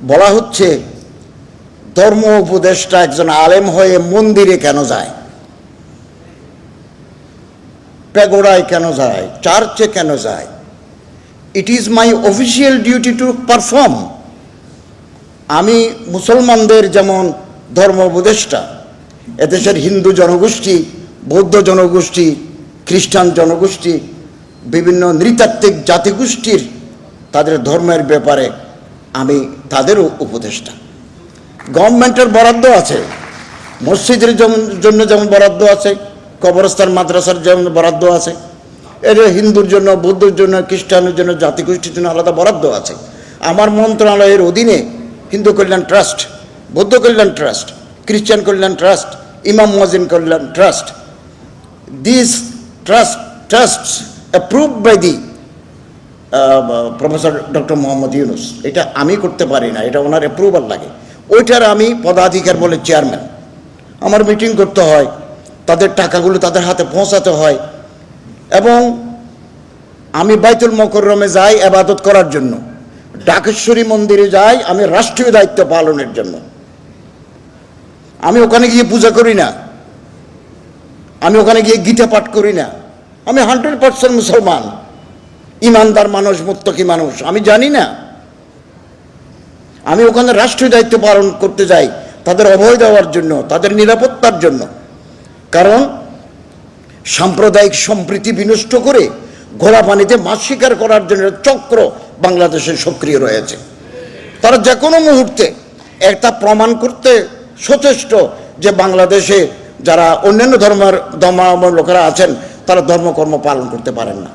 বলা হচ্ছে ধর্ম উপদেষ্টা একজন আলেম হয়ে মন্দিরে কেন যায়, প্যাগোডায় কেন যায়, চার্চে কেন যায়? It is my official duty to perform. আমি মুসলমানদের যেমন ধর্ম উপদেষ্টা, এদেশের হিন্দু জনগোষ্ঠী, বৌদ্ধ জনগোষ্ঠী, খ্রিস্টান জনগোষ্ঠী, বিভিন্ন নৃতাত্ত্বিক জাতিগোষ্ঠীর তাদের ধর্মের ব্যাপারে আমি তাদেরও উপদেষ্টা। গভর্নমেন্টের বরাদ্দ আছে, মসজিদের জন্য যেমন বরাদ্দ আছে, কবরস্থান মাদ্রাসার যেমন বরাদ্দ আছে, এর হিন্দুর জন্য, বৌদ্ধর জন্য, খ্রিস্টানের জন্য, জাতিগোষ্ঠীর জন্য আলাদা বরাদ্দ আছে। আমার মন্ত্রণালয়ের অধীনে হিন্দু কল্যাণ ট্রাস্ট, বৌদ্ধ কল্যাণ ট্রাস্ট, খ্রিস্টান কল্যাণ ট্রাস্ট, ইমাম মুয়াজ্জিন কল্যাণ trust, this trusts approved by the professor doctor Mohammad Yunus. এটা আমি করতে পারি না, এটা ওনার অ্যাপ্রুভাল লাগে। ওইটার আমি পদাধিকার বলে চেয়ারম্যান। আমার মিটিং করতে হয়, তাদের টাকাগুলো তাদের হাতে পৌঁছাতে হয়, এবং আমি বাইতুল মোকাররমে যাই ইবাদত করার জন্য, ডাকেশ্বরী মন্দিরে যাই আমি রাষ্ট্রীয় দায়িত্ব পালনের জন্য। আমি ওখানে গিয়ে পূজা করি না, আমি ওখানে গিয়ে গীতা পাঠ করি না। আমি 100% মুসলমান, ইমানদার মানুষ, মুত্তাকি মানুষ। আমি জানি না, আমি ওখানে রাষ্ট্রীয় দায়িত্ব পালন করতে যাই তাদের অভয় দেওয়ার জন্য, তাদের নিরাপত্তার জন্য। কারণ সাম্প্রদায়িক সম্প্রীতি বিনষ্ট করে ঘোলা পানিতে মাছ শিকার করার জন্য চক্র বাংলাদেশে সক্রিয় রয়েছে। তারা যে কোনো মুহূর্তে একটা প্রমাণ করতে সচেষ্ট যে বাংলাদেশে যারা অন্যান্য ধর্মাবলম্বী লোকেরা আছেন তারা ধর্মকর্ম পালন করতে পারেন না।